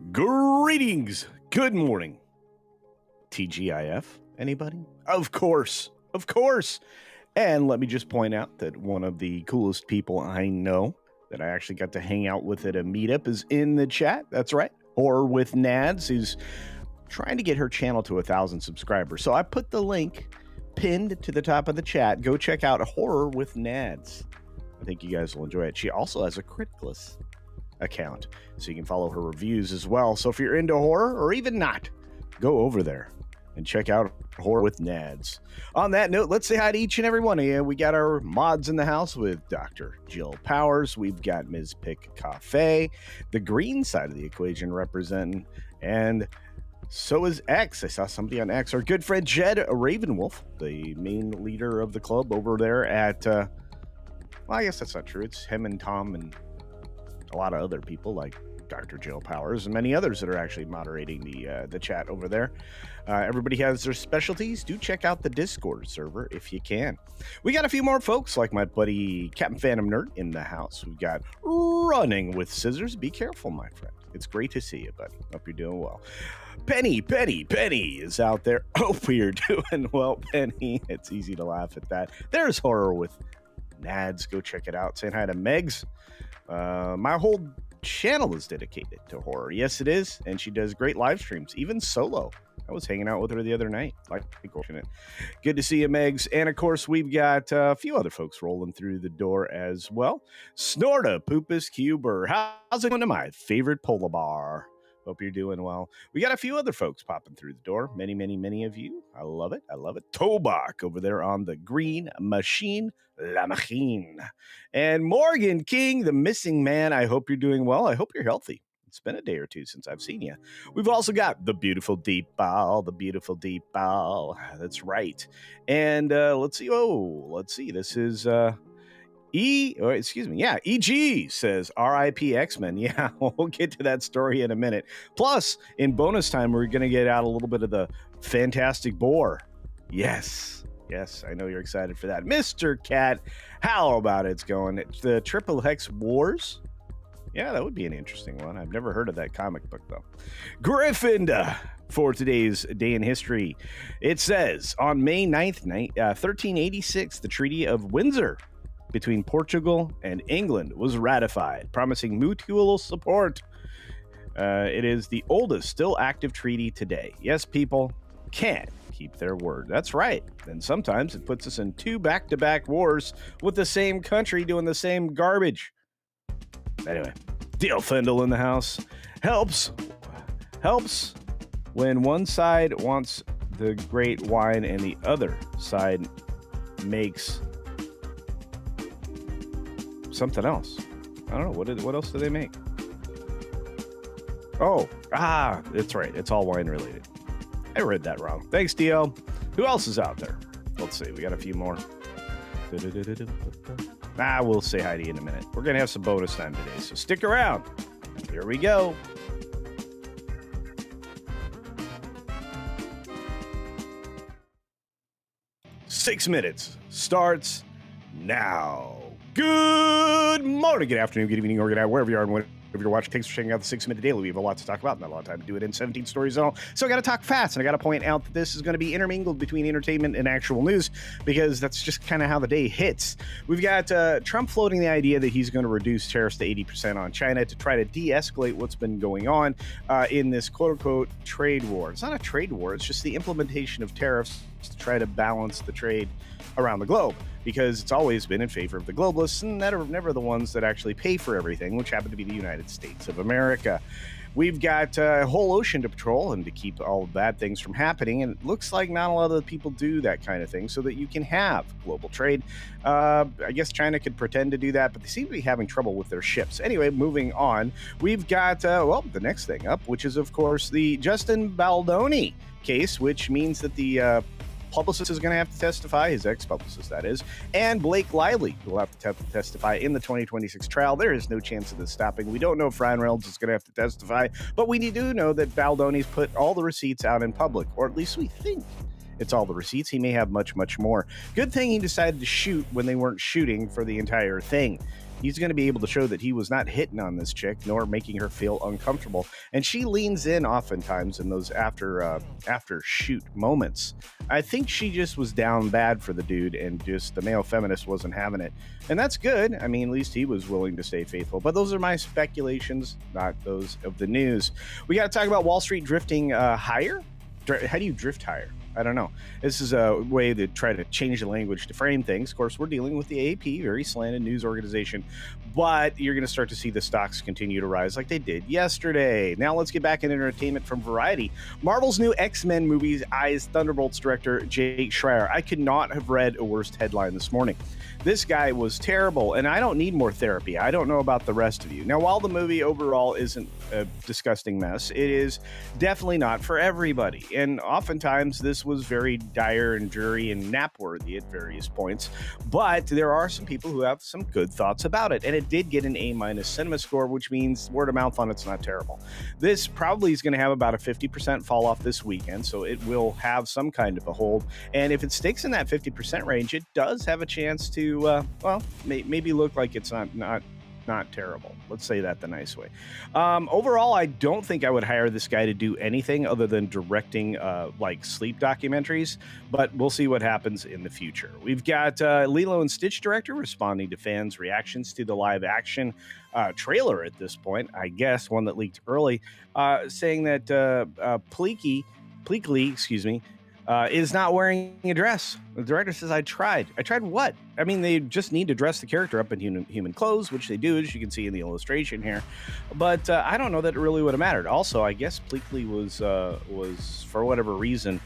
Greetings. Good morning. TGIF, anybody? Of course. And let me just point out that one of the coolest people I know that I actually got to hang out with at a meetup is in the chat. That's right. Horror with Nads, who's trying to get her channel to 1,000 subscribers. So I put the link pinned to the top of the chat. Go check out Horror with Nads. I think you guys will enjoy it. She also has a Criticalist account, so you can follow her reviews as well. So if you're into horror or even not, go over there and check out Horror with Nads. On that note, let's say hi to each and every one of you. We got our mods in the house with Dr. Jill Powers. We've got Ms. Pick Cafe, the green side of the equation representing, and so is X. I saw somebody on X. Our good friend Jed Ravenwolf, the main leader of the club over there at, well, I guess that's not true. It's him and Tom and a lot of other people like Dr. Jill Powers and many others that are actually moderating the chat over there. Everybody has their specialties. Do check out the Discord server if you can. We got a few more folks like my buddy Captain Phantom Nerd in the house. We've got Running with Scissors. Be careful, my friend. It's great to see you, buddy. Hope you're doing well. Penny is out there. Hope you're doing well, Penny. It's easy to laugh at that. There's Horror with Nads. Go check it out. Saying hi to Megs. My whole channel is dedicated to horror. Yes, it is. And she does great live streams, even solo. I was hanging out with her the other night. Good to see you, Megs. And of course, we've got a few other folks rolling through the door as well. Snorta, Poopus Cuber. How's it going to my favorite polar bar? Hope you're doing well. We got a few other folks popping through the door. Many of you. I love it. Tobak over there on the green machine. La Machine. And Morgan King, the missing man. I hope you're doing well. I hope you're healthy. It's been a day or two since I've seen you. We've also got the beautiful Deep Bow. That's right. And let's see. This is EG says RIP X-Men. Yeah, we'll get to that story in a minute. Plus, in bonus time, we're going to get out a little bit of the Fantastic Boar. Yes, I know you're excited for that. Mr. Cat, how about it's going? The Triple Hex Wars? Yeah, that would be an interesting one. I've never heard of that comic book, though. Gryffindor, for today's day in history. It says, on May 9th, 1386, the Treaty of Windsor between Portugal and England was ratified, promising mutual support. It is the oldest still active treaty today. Yes, people can keep their word. That's right. And sometimes it puts us in 2 back-to-back wars with the same country doing the same garbage. Anyway, Deal Fendel in the house. Helps when one side wants the great wine and the other side makes something else. I don't know. What else do they make? That's right. It's all wine related. I read that wrong. Thanks, DL. Who else is out there? Let's see. We got a few more. We'll say hi to you in a minute. We're going to have some bonus time today, so stick around. Here we go. Six minutes starts now. Good morning, good afternoon, good evening, or good night, wherever you are and whenever you're watching. Thanks for checking out the 6 Minute Daily. We have a lot to talk about, not a lot of time to do it in 17 stories and all. So I got to talk fast, and I got to point out that this is going to be intermingled between entertainment and actual news, because that's just kind of how the day hits. We've got Trump floating the idea that he's going to reduce tariffs to 80% on China to try to de-escalate what's been going on in this quote-unquote trade war. It's not a trade war. It's just the implementation of tariffs to try to balance the trade around the globe, because it's always been in favor of the globalists and that are never the ones that actually pay for everything, which happen to be the United States of America. We've got a whole ocean to patrol and to keep all bad things from happening, and it looks like not a lot of people do that kind of thing so that you can have global trade. I guess China could pretend to do that, but they seem to be having trouble with their ships. Anyway, moving on, we've got, the next thing up, which is, of course, the Justin Baldoni case, which means that the Publicist is going to have to testify, his ex-publicist, that is, and Blake Lively will have to testify in the 2026 trial. There is no chance of this stopping. We don't know if Ryan Reynolds is going to have to testify, but we do know that Baldoni's put all the receipts out in public, or at least we think it's all the receipts. He may have much more. Good thing he decided to shoot when they weren't shooting for the entire thing. He's going to be able to show that he was not hitting on this chick nor making her feel uncomfortable. And she leans in oftentimes in those after shoot moments. I think she just was down bad for the dude, and just the male feminist wasn't having it. And that's good. I mean, at least he was willing to stay faithful. But those are my speculations, not those of the news. We got to talk about Wall Street drifting higher. How do you drift higher? I don't know. This is a way to try to change the language to frame things. Of course, we're dealing with the AP, very slanted news organization, but you're going to start to see the stocks continue to rise like they did yesterday. Now let's get back into entertainment from Variety. Marvel's new X-Men movies eyes Thunderbolts director Jake Schreier. I could not have read a worse headline this morning. This guy was terrible, and I don't need more therapy. I don't know about the rest of you. Now, while the movie overall isn't a disgusting mess, it is definitely not for everybody. And oftentimes, this was very dire and dreary and nap-worthy at various points. But there are some people who have some good thoughts about it. And it did get an A- cinema score, which means word of mouth on it's not terrible. This probably is going to have about a 50% fall off this weekend, so it will have some kind of a hold. And if it sticks in that 50% range, it does have a chance to maybe look like it's not terrible. Let's say that the nice way. Overall, I don't think I would hire this guy to do anything other than directing like sleep documentaries, but we'll see what happens in the future. We've got Lilo and Stitch director responding to fans' reactions to the live action trailer at this point, I guess, one that leaked early, saying that Pleakley, is not wearing a dress. The director says, I tried. I tried what? I mean, they just need to dress the character up in human clothes, which they do, as you can see in the illustration here. But I don't know that it really would have mattered. Also, I guess Pleakley was for whatever reason,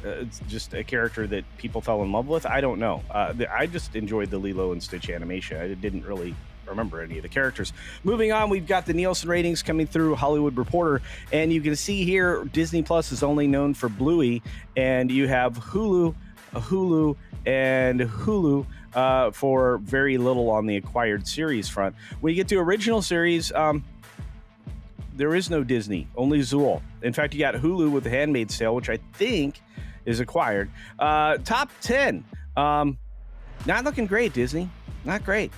it's just a character that people fell in love with. I don't know. I just enjoyed the Lilo and Stitch animation. I didn't really remember any of the characters. Moving on, we've got the Nielsen ratings coming through Hollywood Reporter, and you can see here Disney Plus is only known for Bluey, and you have Hulu for very little on the acquired series front. When you get to original series, there is no Disney, only Zool. In fact, you got Hulu with The Handmaid's Tale, which I think is acquired. Top 10. Not looking great, Disney. Not great.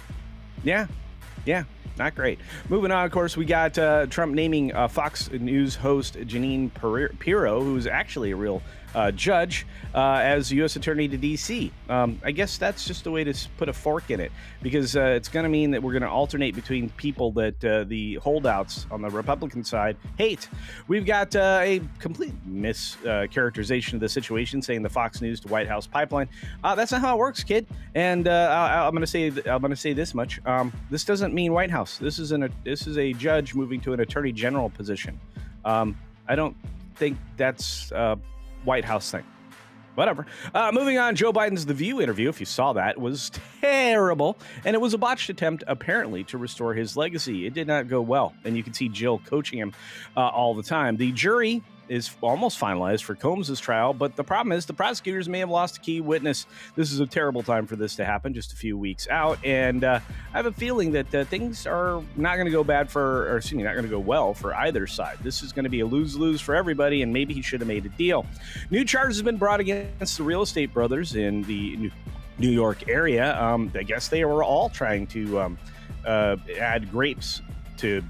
Yeah, not great. Moving on, of course, we got Trump naming Fox News host Jeanine Pirro, who's actually a real judge, as U.S. Attorney to D.C. I guess that's just a way to put a fork in it, because it's going to mean that we're going to alternate between people that the holdouts on the Republican side hate. We've got a complete mischaracterization of the situation, saying the Fox News to White House pipeline. That's not how it works, kid. And I'm going to say this much: this doesn't mean White House. This is a judge moving to an attorney general position. I don't think that's White House thing. Whatever. Moving on, Joe Biden's The View interview, if you saw that, was terrible. And it was a botched attempt, apparently, to restore his legacy. It did not go well. And you can see Jill coaching him all the time. The jury is almost finalized for Combs' trial, but the problem is the prosecutors may have lost a key witness. This is a terrible time for this to happen, just a few weeks out, and I have a feeling that things are not going to go not going to go well for either side. This is going to be a lose-lose for everybody, and maybe he should have made a deal. New charges have been brought against the real estate brothers in the New York area. I guess they were all trying to add grapes to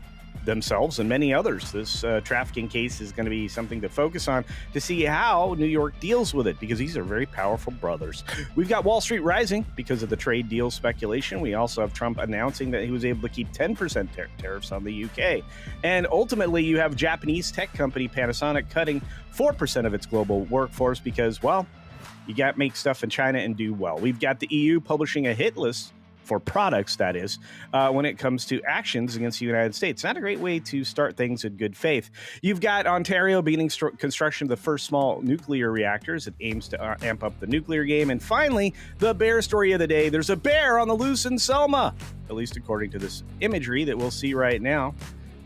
themselves and many others. This trafficking case is going to be something to focus on to see how New York deals with it, because these are very powerful brothers. We've got Wall Street rising because of the trade deal speculation. We also have Trump announcing that he was able to keep 10% tariffs on the UK. And ultimately, you have Japanese tech company Panasonic cutting 4% of its global workforce because, well, you got to make stuff in China and do well. We've got the EU publishing a hit list for products, that is, when it comes to actions against the United States. Not a great way to start things in good faith. You've got Ontario beginning construction of the first small nuclear reactors. It aims to amp up the nuclear game. And finally, the bear story of the day. There's a bear on the loose in Selma, at least according to this imagery that we'll see right now.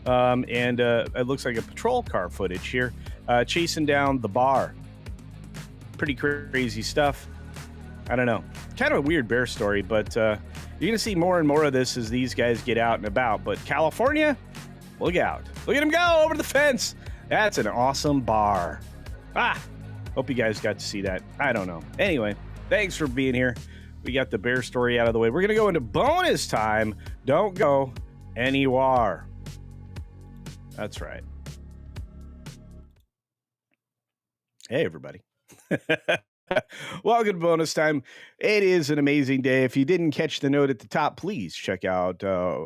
And it looks like a patrol car footage here, chasing down the bar. Pretty crazy stuff. I don't know. Kind of a weird bear story, but you're going to see more and more of this as these guys get out and about. But California, look out. Look at him go over the fence. That's an awesome bar. Hope you guys got to see that. I don't know. Anyway, thanks for being here. We got the bear story out of the way. We're going to go into bonus time. Don't go anywhere. That's right. Hey, everybody. Welcome to bonus time. It is an amazing day. If you didn't catch the note at the top, please check out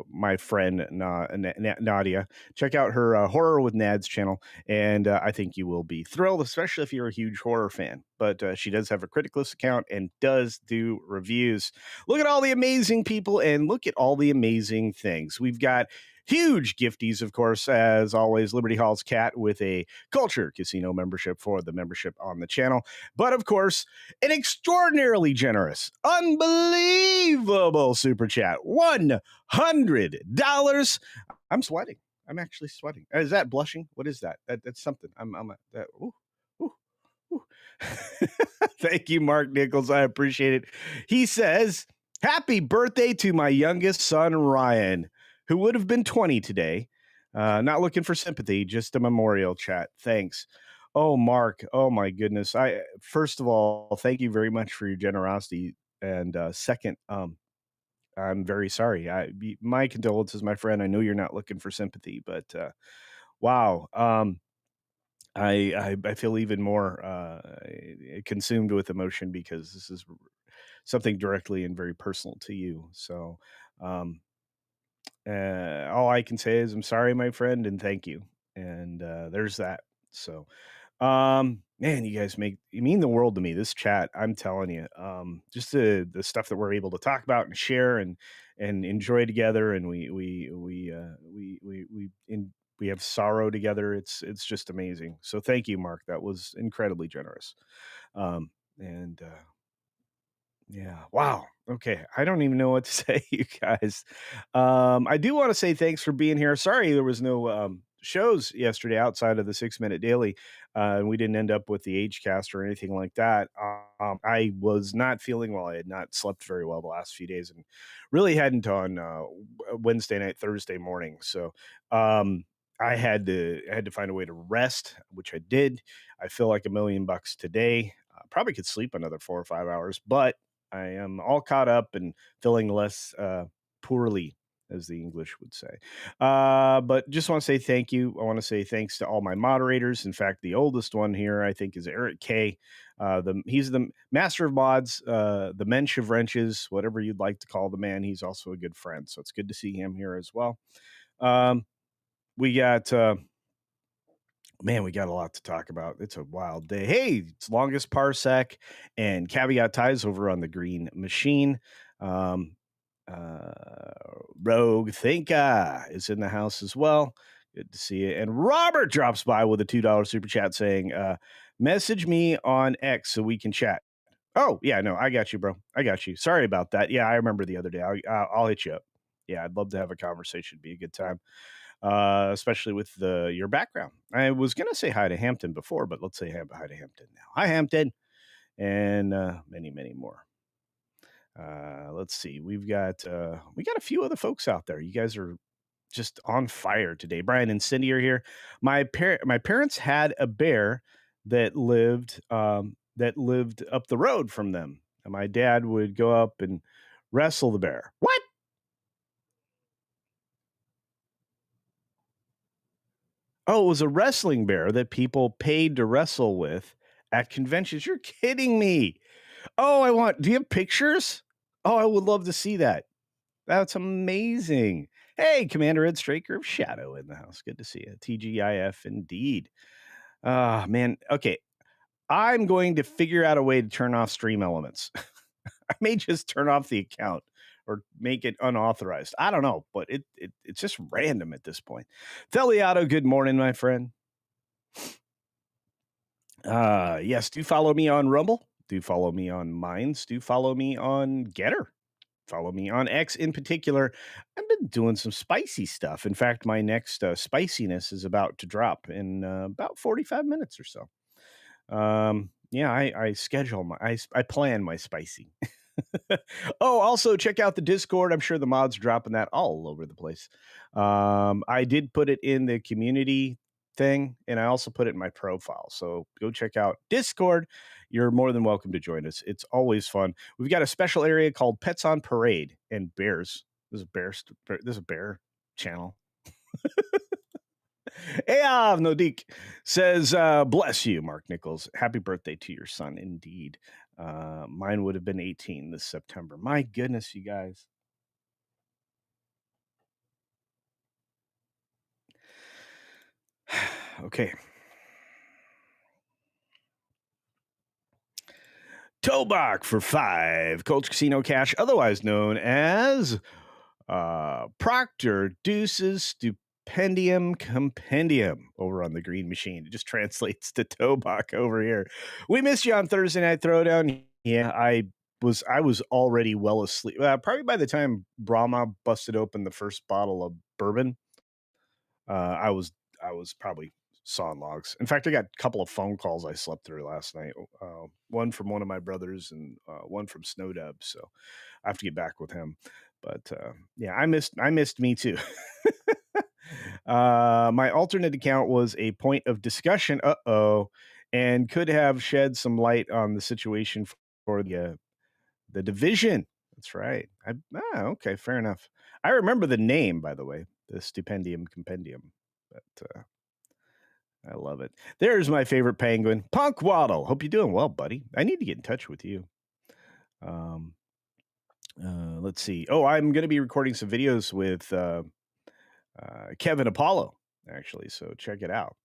my friend Nadia. Check out her Horror with Nads channel, and I think you will be thrilled, especially if you're a huge horror fan. But she does have a Criticalist account and does do reviews. Look at all the amazing people and look at all the amazing things. We've got huge gifties, of course, as always, Liberty Hall's Cat with a Culture Casino membership for the membership on the channel. But of course, an extraordinarily generous, unbelievable super chat, $100. I'm sweating. I'm actually sweating. Is that blushing? What is that? That's something. Ooh. Thank you, Mark Nichols. I appreciate it. He says, happy birthday to my youngest son, Ryan, who would have been 20 today. Not looking for sympathy, just a memorial chat. Thanks. Oh, Mark. Oh, my goodness. First of all, thank you very much for your generosity. And second, I'm very sorry. My condolences, my friend. I know you're not looking for sympathy, but wow. I feel even more consumed with emotion because this is something directly and very personal to you. So all I can say is I'm sorry, my friend, and thank you. And there's that. So man, you guys you mean the world to me. This chat, I'm telling you, just the stuff that we're able to talk about and share and enjoy together, and we have sorrow together. It's just amazing. So thank you, Mark. That was incredibly generous. And yeah, wow. Okay, I don't even know what to say, you guys. I do want to say thanks for being here. Sorry there was no shows yesterday outside of the 6-minute daily. And we didn't end up with the age cast or anything like that. I was not feeling well. I had not slept very well the last few days and really hadn't on Wednesday night, Thursday morning. So I had to find a way to rest, which I did. I feel like $1,000,000 today. Probably could sleep another 4 or 5 hours, but I am all caught up and feeling less poorly, as the English would say. But just want to say thank you. I want to say thanks to all my moderators. In fact, the oldest one here, I think, is Eric K. He's the master of mods, the mensch of wrenches, whatever you'd like to call the man. He's also a good friend, so it's good to see him here as well. We got... man, we got a lot to talk about. It's a wild day. Hey, it's Longest Parsec and Caveat Ties over on the Green Machine. Rogue Thinka is in the house as well. Good to see you. And Robert drops by with a $2 super chat saying, message me on X so we can chat. Oh, yeah, no, I got you, bro. I got you. Sorry about that. Yeah, I remember the other day. I'll hit you up. Yeah, I'd love to have a conversation. Be a good time. Especially with your background. I was going to say hi to Hampton before, but let's say hi to Hampton now. Hi, Hampton. And many, many more. Let's see. We got a few other folks out there. You guys are just on fire today. Brian and Cindy are here. My parents had a bear that lived up the road from them. And my dad would go up and wrestle the bear. What? Oh, it was a wrestling bear that people paid to wrestle with at conventions. You're kidding me. Oh, do you have pictures? Oh, I would love to see that. That's amazing. Hey, Commander Ed Straker of Shadow in the house. Good to see you. TGIF indeed. Man. Okay. I'm going to figure out a way to turn off stream elements. I may just turn off the account or make it unauthorized. I don't know, but it's just random at this point. Feliato, good morning, my friend. Yes, do follow me on Rumble. Do follow me on Minds. Do follow me on Getter. Follow me on X in particular. I've been doing some spicy stuff. In fact, my next spiciness is about to drop in about 45 minutes or so. Yeah, I schedule I plan my spicy. Oh, also check out the Discord. I'm sure the mods are dropping that all over the place. I did put it in the community thing, and I also put it in my profile. So go check out Discord. You're more than welcome to join us. It's always fun. We've got a special area called Pets on Parade and Bears. There's a bear channel. Eav Nodik says, bless you, Mark Nichols. Happy birthday to your son, indeed. Mine would have been 18 this September. My goodness, you guys. Okay. Tobach for 5. Culture Casino Cash, otherwise known as Proctor Deuce's Stipendium Compendium over on the Green Machine. It just translates to Tobach over here. We missed you on Thursday Night Throwdown. Yeah, I was already well asleep. Probably by the time Brahma busted open the first bottle of bourbon, I was probably sawing logs. In fact, I got a couple of phone calls I slept through last night. One from one of my brothers and one from Snowdub. So I have to get back with him. But yeah, I missed me too. My alternate account was a point of discussion. And could have shed some light on the situation for the division. That's right. Okay, fair enough. I remember the name, by the way, the Stipendium Compendium. But I love it. There's my favorite penguin, Punk Waddle. Hope you're doing well, buddy. I need to get in touch with you. Let's see. Oh, I'm going to be recording some videos with Kevin Apollo, actually. So check it out.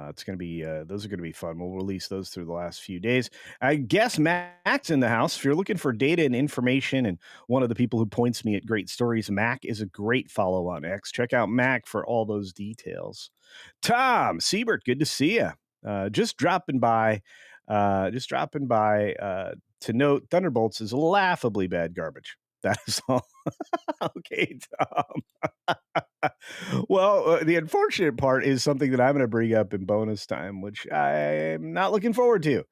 It's going to be, those are going to be fun. We'll release those through the last few days. I guess Mac's in the house. If you're looking for data and information and one of the people who points me at great stories, Mac is a great follow on X. Check out Mac for all those details. Tom Siebert, good to see you. Just dropping by to note Thunderbolts is laughably bad garbage. That is all. Okay, Tom. Well, the unfortunate part is something that I'm going to bring up in bonus time, which I'm not looking forward to.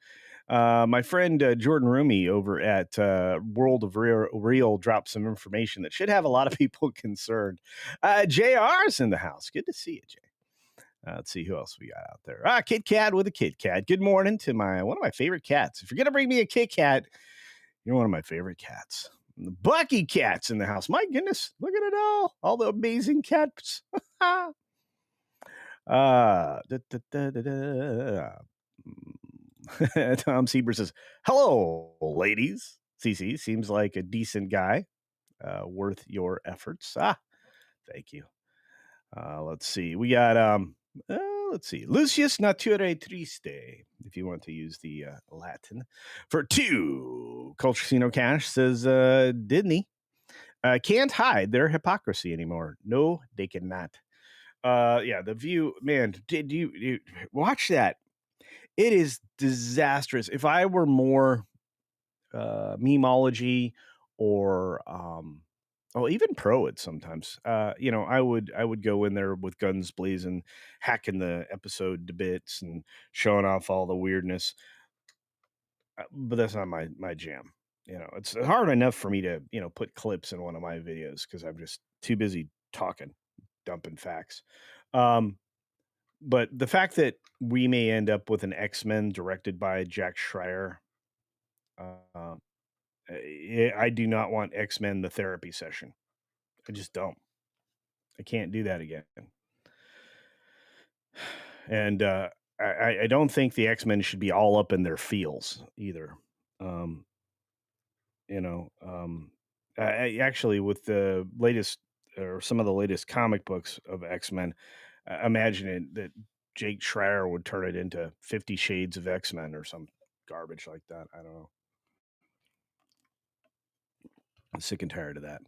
My friend Jordan Rumi over at World of Real dropped some information that should have a lot of people concerned. JR's in the house. Good to see you, Jay. Let's see who else we got out there. Kit Kat with a Kit Kat. Good morning to one of my favorite cats. If you're going to bring me a Kit Kat, you're one of my favorite cats. The Bucky Cat's in the house. My goodness, look at it all the amazing cats. Tom Sieber says, hello, ladies. CC seems like a decent guy, worth your efforts. Thank you. Let's see. We got, let's see. Lucius Nature Triste, if you want to use the Latin. For 2, Culture Casino Cash says, Diddy can't hide their hypocrisy anymore. No, they cannot. Yeah, The View, man, did you watch that? It is disastrous. If I were more memeology or even pro it sometimes, I would go in there with guns blazing, hacking the episode to bits and showing off all the weirdness. But that's not my jam. It's hard enough for me to put clips in one of my videos because I'm just too busy talking, dumping facts. But the fact that we may end up with an X-Men directed by Jack Schreier, I do not want X-Men the therapy session. I just don't. I can't do that again. And I don't think the X-Men should be all up in their feels either. Actually, with the latest or some of the latest comic books of X-Men, imagine it that Jake Schreier would turn it into 50 Shades of X-Men or some garbage like that. I don't know. I'm sick and tired of that.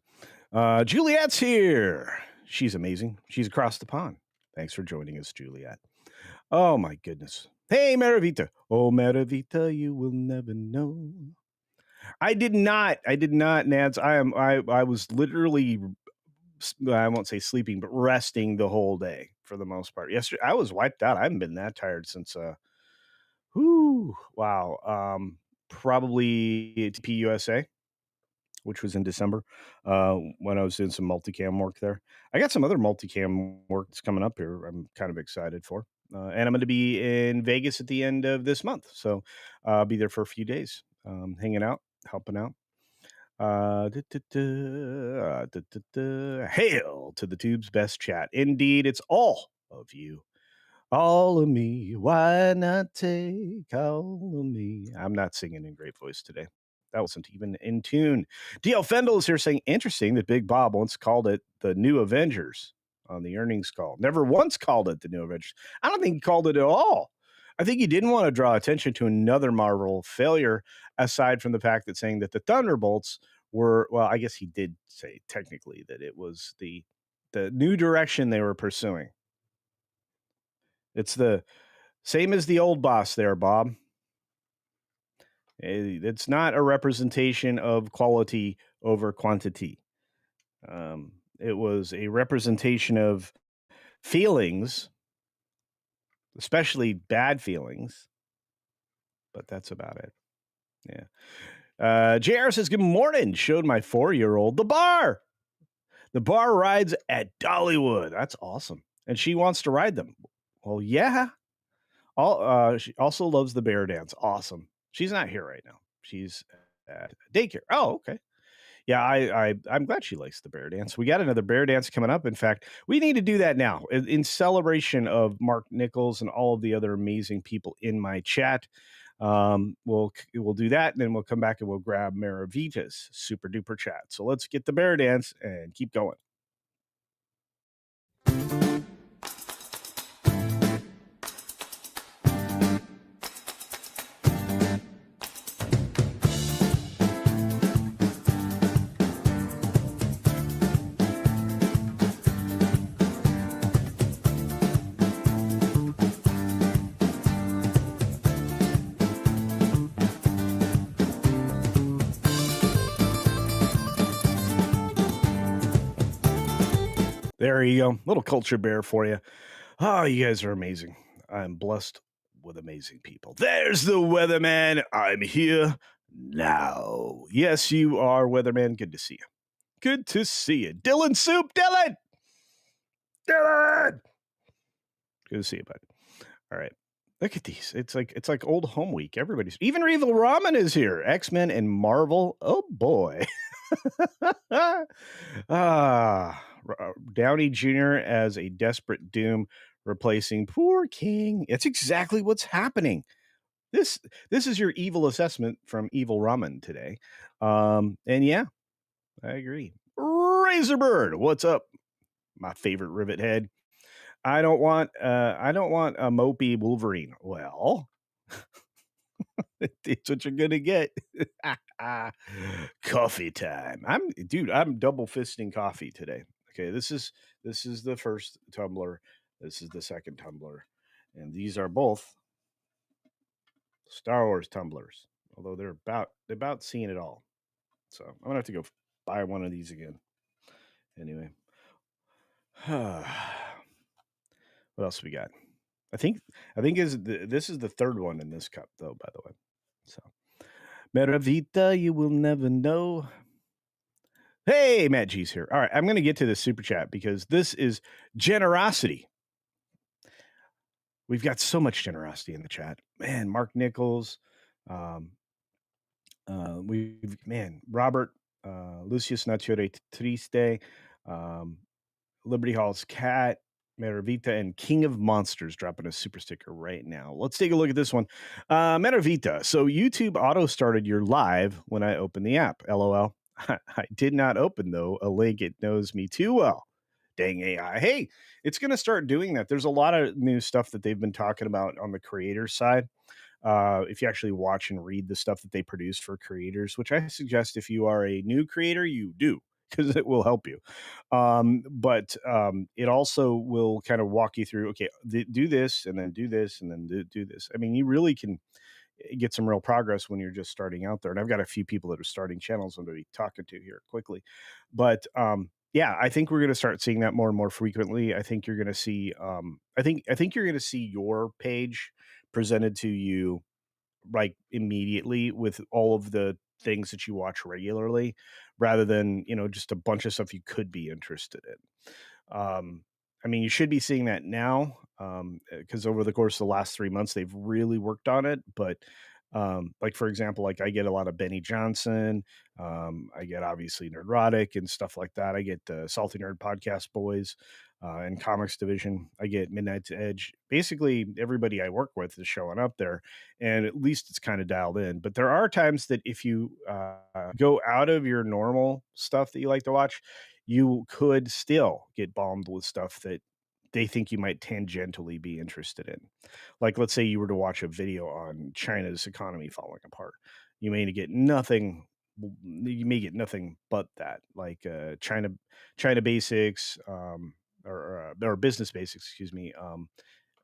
Juliet's here. She's amazing. She's across the pond. Thanks for joining us, Juliet. Oh, my goodness. Hey, Maravita. Oh, Maravita, you will never know. I did not, Nads. I was literally, I won't say sleeping, but resting the whole day for the most part. Yesterday, I was wiped out. I haven't been that tired since, wow. Probably TP USA which was in December, when I was doing some multicam work there. I got some other multicam work that's coming up here. I'm kind of excited for, and I'm going to be in Vegas at the end of this month, so I'll be there for a few days, hanging out, helping out. Hail to the tube's best chat. Indeed, it's all of you. All of me. Why not take all of me? I'm not singing in great voice today. That wasn't even in tune. DL Fendel is here saying, interesting that Big Bob once called it the New Avengers on the earnings call. Never once called it the New Avengers. I don't think he called it at all. I think he didn't want to draw attention to another Marvel failure, aside from the fact that saying that the Thunderbolts were, well, I guess he did say technically that it was the new direction they were pursuing. It's the same as the old boss there, Bob. It's not a representation of quality over quantity. It was a representation of feelings, especially bad feelings, but that's about it. Yeah. JR says, good morning. Showed my 4-year-old the bar. The bar rides at Dollywood. That's awesome. And she wants to ride them. Well, yeah. She also loves the bear dance. Awesome. She's not here right now. She's at daycare. Oh, okay. Yeah, I'm glad she likes the bear dance. We got another bear dance coming up. In fact, we need to do that now in celebration of Mark Nichols and all of the other amazing people in my chat. We'll do that, and then we'll come back and we'll grab Maravita's super duper chat. So let's get the bear dance and keep going. There you go. Little culture bear for you. Oh, you guys are amazing. I'm blessed with amazing people. There's the weatherman. I'm here now. Yes, you are, weatherman. Good to see you. Good to see you. Dylan Soup. Dylan! Good to see you, bud. All right. Look at these. It's like old home week. Everybody's, even Evil Ramen is here. X-Men and Marvel. Oh boy. Downey Jr. as a desperate Doom replacing poor King. It's exactly what's happening. This is your evil assessment from Evil Ramen today. And yeah, I agree. Razorbird, what's up? My favorite rivet head. I don't want a mopey Wolverine. Well, it's what you're gonna get. Coffee time. I'm double fisting coffee today. Okay, this is the first tumbler. This is the second tumbler, and these are both Star Wars tumblers. Although they're about seeing it all. So I'm gonna have to go buy one of these again. Anyway, what else we got? I think this is the third one in this cup, though. By the way, so Meravita, you will never know. Hey, Matt G's here. All right, I'm going to get to this super chat because this is generosity. We've got so much generosity in the chat, man. Mark Nichols, Robert, Lucius Nature Triste, Liberty Hall's Cat, Meravita, and King of Monsters dropping a super sticker right now. Let's take a look at this one. Meravita. So YouTube auto started your live when I opened the app. LOL. I did not open, though, a link. It knows me too well. Dang AI. Hey, it's going to start doing that. There's a lot of new stuff that they've been talking about on the creator side. If you actually watch and read the stuff that they produce for creators, which I suggest if you are a new creator, you do, because it will help you. But it also will kind of walk you through, okay, do this and then do this and then do this. I mean, you really can get some real progress when you're just starting out there. And I've got a few people that are starting channels I'm going to be talking to here quickly. But yeah, I think we're going to start seeing that more and more frequently. I think you're going to see, I think you're going to see your page presented to you like immediately with all of the things that you watch regularly, rather than, just a bunch of stuff you could be interested in. I mean, you should be seeing that now, because over the course of the last 3 months, they've really worked on it. But like, for example, like I get a lot of Benny Johnson. I get obviously Nerdrotic and stuff like that. I get Salty Nerd Podcast Boys and Comics Division. I get Midnight's Edge. Basically, everybody I work with is showing up there, and at least it's kind of dialed in. But there are times that if you go out of your normal stuff that you like to watch, you could still get bombed with stuff that they think you might tangentially be interested in. Like, let's say you were to watch a video on China's economy falling apart. You may get nothing. You may get nothing but that, like China basics, or business basics, excuse me,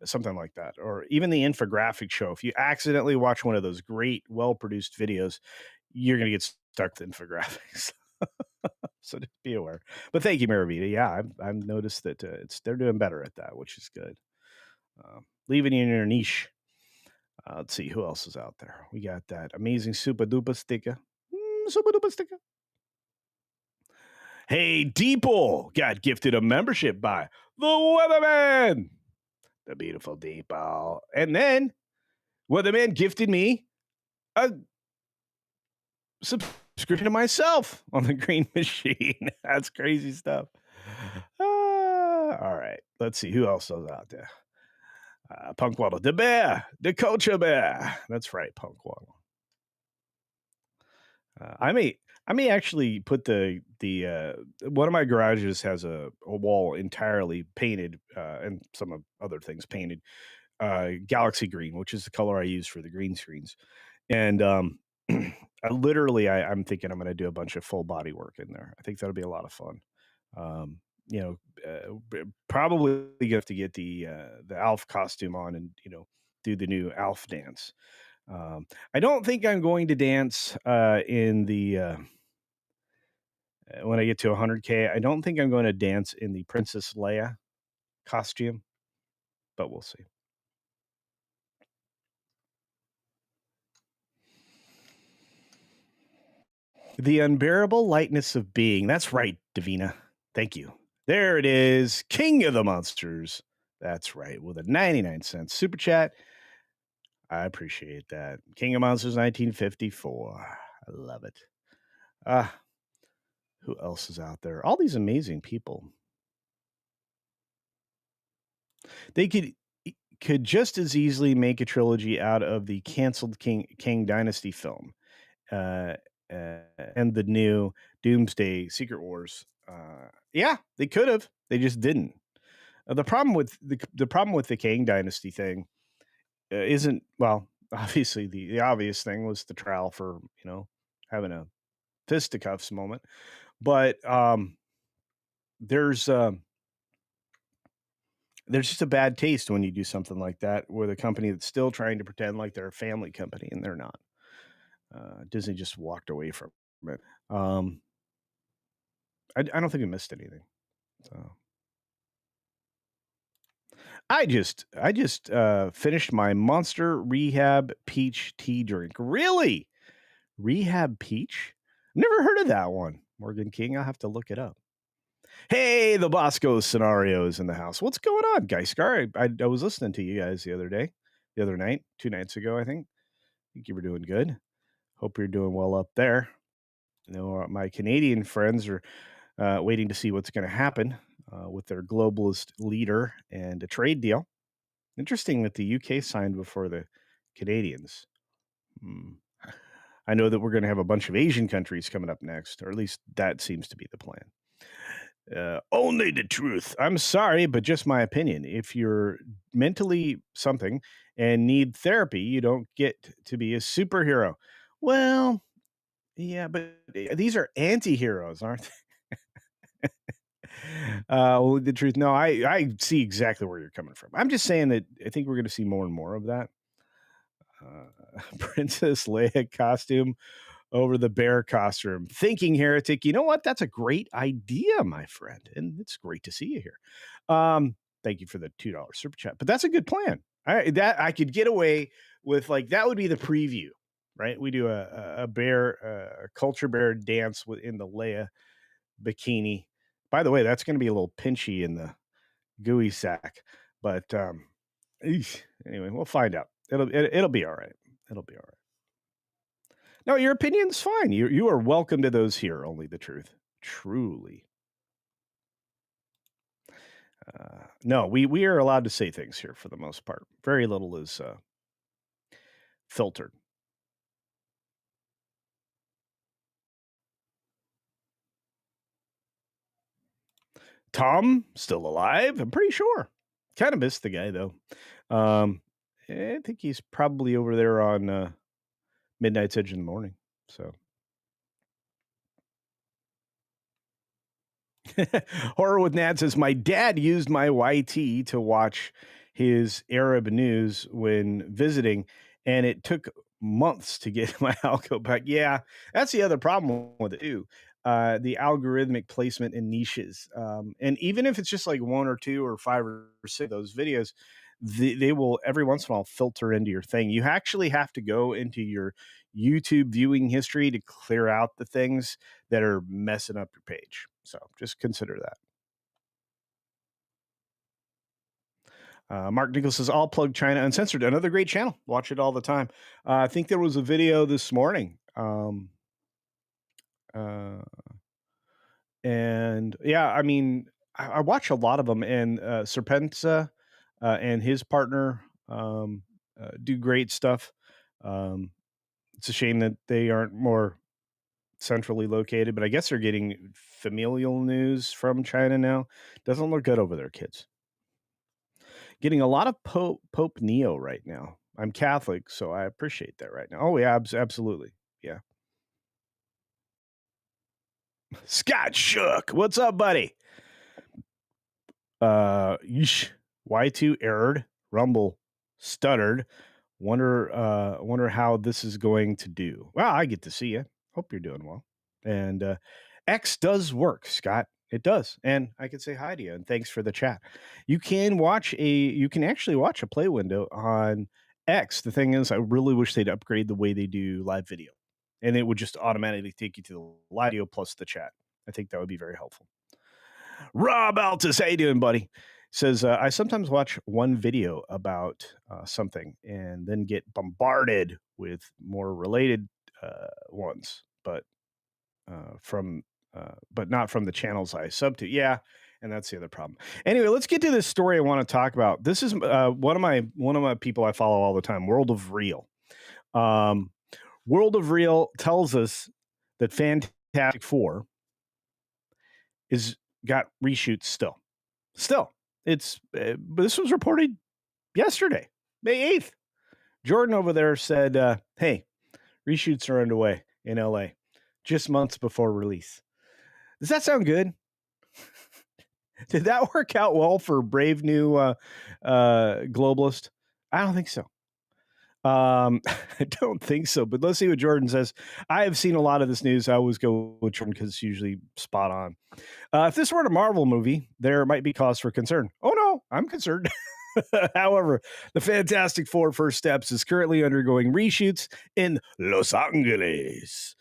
something like that, or even the infographic show. If you accidentally watch one of those great, well-produced videos, you're gonna get stuck with infographics. So just be aware. But thank you, Maravita. Yeah, I've noticed that they're doing better at that, which is good. Leaving you in your niche. Let's see who else is out there. We got that amazing Super Duper sticker. Super Duper sticker. Hey, Deeple got gifted a membership by the Weatherman. The beautiful Deeple. And then Weatherman gifted me a subscription to myself on the Green Machine. That's crazy stuff. All right. Let's see who else is out there. Punk Waddle, the bear, the culture bear. That's right, Punk Waddle. I may actually put the one of my garages has a wall entirely painted, and some other things painted galaxy green, which is the color I use for the green screens. And I'm thinking I'm going to do a bunch of full body work in there. I think that'll be a lot of fun. Probably going to have to get the Alf costume on and do the new Alf dance. I don't think I'm going to dance in the when I get to 100K. I don't think I'm going to dance in the Princess Leia costume, but we'll see. The unbearable lightness of being. That's right, Davina. Thank you. There it is. King of the Monsters. That's right. With a 99-cent super chat. I appreciate that. King of Monsters 1954. I love it. Who else is out there? All these amazing people. They could just as easily make a trilogy out of the canceled King Dynasty film and the new Doomsday Secret Wars. Yeah, they could have. They just didn't. The problem with the Kang Dynasty thing isn't, well, obviously the obvious thing was the trial for having a fisticuffs moment, but there's just a bad taste when you do something like that with a company that's still trying to pretend like they're a family company, and they're not. Disney just walked away from it. I don't think we missed anything. So. I just finished my Monster Rehab Peach tea drink. Really? Rehab Peach? Never heard of that one. Morgan King, I'll have to look it up. Hey, the Bosco scenario is in the house. What's going on, Geiscar? I was listening to you guys the other night, 2 nights ago, I think. I think you were doing good. Hope you're doing well up there. My Canadian friends are waiting to see what's going to happen with their globalist leader and a trade deal. Interesting that the UK signed before the Canadians. I know that we're going to have a bunch of Asian countries coming up next, or at least that seems to be the plan. Only the truth. I'm sorry, but just my opinion. If you're mentally something and need therapy, you don't get to be a superhero. Well, yeah, but these are anti-heroes, aren't they? Well, the truth. No, I see exactly where you're coming from. I'm just saying that I think we're going to see more and more of that. Princess Leia costume over the bear costume. Thinking heretic. You know what? That's a great idea, my friend. And it's great to see you here. Thank you for the $2 super chat. But that's a good plan. I could get away with, like, that would be the preview, right? We do a bear, a culture bear dance in the Leia bikini. By the way, that's going to be a little pinchy in the gooey sack, but anyway, we'll find out. It'll be all right. It'll be all right. No, your opinion's fine. You are welcome to those here. Only the truth, truly. No, we are allowed to say things here for the most part. Very little is filtered. Tom still alive? I'm pretty sure. Kind of missed the guy though. I think he's probably over there on Midnight's Edge in the morning. So Horror with Nad says, my dad used my YT to watch his Arab news when visiting, and it took months to get my algo back. Yeah, that's the other problem with it too. The algorithmic placement in niches. And even if it's just like one or two or five or six of those videos, they will every once in a while filter into your thing. You actually have to go into your YouTube viewing history to clear out the things that are messing up your page. So just consider that. Mark Nichols says, I'll plug China Uncensored. Another great channel. Watch it all the time. I think there was a video this morning. And yeah, I mean, I watch a lot of them, and Serpensa and his partner do great stuff. It's a shame that they aren't more centrally located, but I guess they're getting familial news from China now. Doesn't look good over there, kids. Getting a lot of Pope Neo right now. I'm Catholic, so I appreciate that right now. Oh yeah, absolutely. Yeah. Scott Shook, what's up, buddy? Y2 errored, Rumble stuttered. Wonder how this is going to do. Well, I get to see you. Hope you're doing well. And X does work, Scott. It does. And I can say hi to you and thanks for the chat. You can actually watch a play window on X. The thing is, I really wish they'd upgrade the way they do live video. And it would just automatically take you to the live video plus the chat. I think that would be very helpful. Rob Altus, how you doing, buddy? Says, I sometimes watch one video about something and then get bombarded with more related ones, but not from the channels I sub to. Yeah, and that's the other problem. Anyway, let's get to this story I want to talk about. This is one of my people I follow all the time, World of Real. World of Real tells us that Fantastic Four is got reshoots still. It's this was reported yesterday, May 8th. Jordan over there said, hey, reshoots are underway in LA just months before release. Does that sound good? Did that work out well for brave new globalist? I don't think so. I don't think so, but let's see what Jordan says. I have seen a lot of this news. I always go with Jordan because it's usually spot on. If this were a Marvel movie, there might be cause for concern. Oh no, I'm concerned. However, the Fantastic Four First Steps is currently undergoing reshoots in Los Angeles,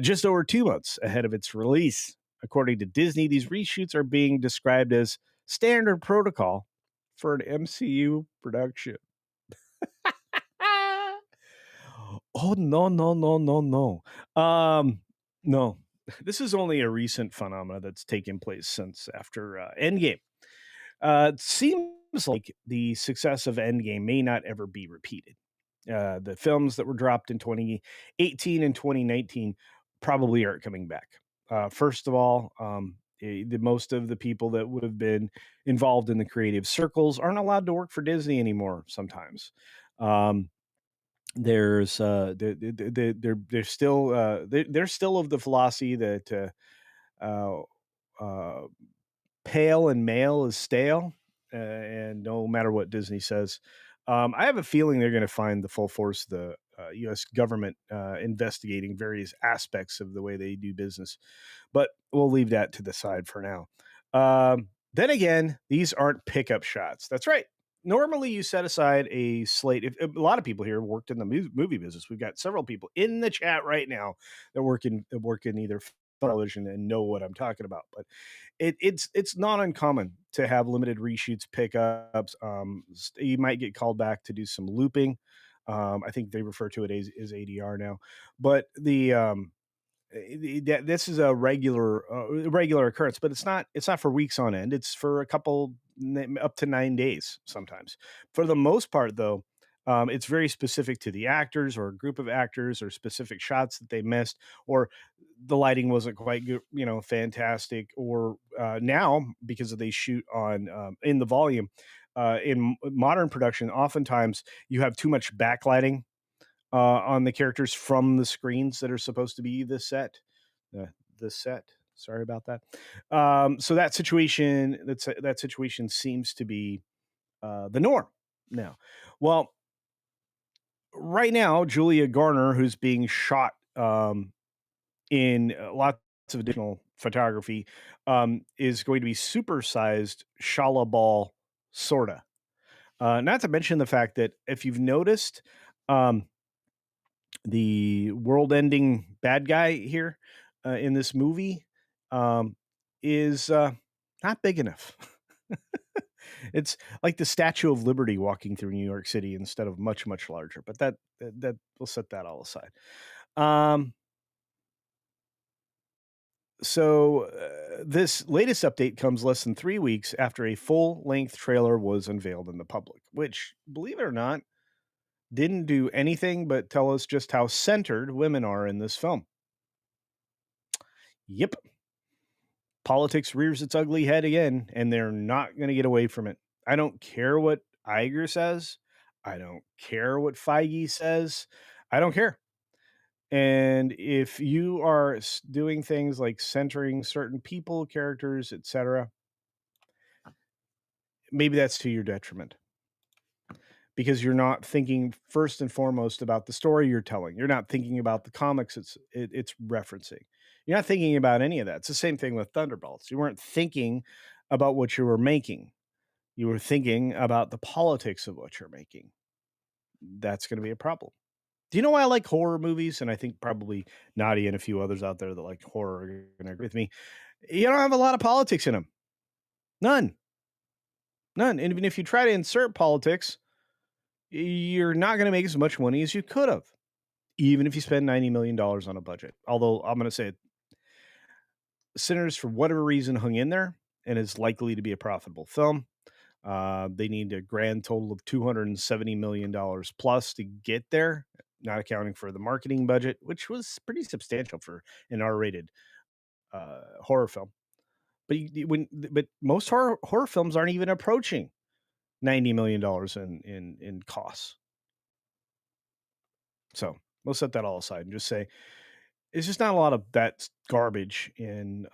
just over 2 months ahead of its release. According to Disney, these reshoots are being described as standard protocol for an MCU production. Oh, no. No. This is only a recent phenomena that's taken place since after Endgame. It seems like the success of Endgame may not ever be repeated. The films that were dropped in 2018 and 2019 probably aren't coming back. First of all, the most of the people that would have been involved in the creative circles aren't allowed to work for Disney anymore sometimes. There's they're still of the philosophy that pale and male is stale, and no matter what Disney says, I have a feeling they're going to find the full force of the U.S. government investigating various aspects of the way they do business, but we'll leave that to the side for now. Then again, these aren't pickup shots. That's right. normally you set aside a slate. If a lot of people here worked in the movie business, we've got several people in the chat right now that work in either television and know what I'm talking about. But it's not uncommon to have limited reshoots, pickups. You might get called back to do some looping. I think they refer to it as ADR now, but this is a regular occurrence, but it's not for weeks on end. It's for a couple up to 9 days sometimes. For the most part, though, it's very specific to the actors or a group of actors or specific shots that they missed, or the lighting wasn't quite good, fantastic, or now because they shoot on in the volume. In modern production, oftentimes you have too much backlighting on the characters from the screens that are supposed to be the set. Uh, the set. Sorry about that. So that situation seems to be the norm now. Well, right now, Julia Garner, who's being shot in lots of additional photography, is going to be supersized Shala Ball, sorta. Not to mention the fact that if you've noticed, um, the world-ending bad guy here in this movie is not big enough. It's like the Statue of Liberty walking through New York City instead of much, much larger. But that we'll set that all aside. Um, so this latest update comes less than 3 weeks after a full-length trailer was unveiled in the public, which, believe it or not, didn't do anything but tell us just how centered women are in this film. Yep. Politics rears its ugly head again, and they're not going to get away from it. I don't care what Iger says. I don't care what Feige says. I don't care. And if you are doing things like centering certain people, characters, etc., maybe that's to your detriment, because you're not thinking first and foremost about the story you're telling. You're not thinking about the comics it's referencing. You're not thinking about any of that. It's the same thing with Thunderbolts. You weren't thinking about what you were making. You were thinking about the politics of what you're making. That's going to be a problem. Do you know why I like horror movies? And I think probably Nadia and a few others out there that like horror are going to agree with me. You don't have a lot of politics in them. None. And even if you try to insert politics, you're not going to make as much money as you could have, even if you spend $90 million on a budget. Although I'm going to say Sinners, for whatever reason, hung in there and is likely to be a profitable film. They need a grand total of $270 million plus to get there, not accounting for the marketing budget, which was pretty substantial for an R-rated horror film. But most horror films aren't even approaching $90 million in costs. So we'll set that all aside and just say it's just not a lot of that garbage in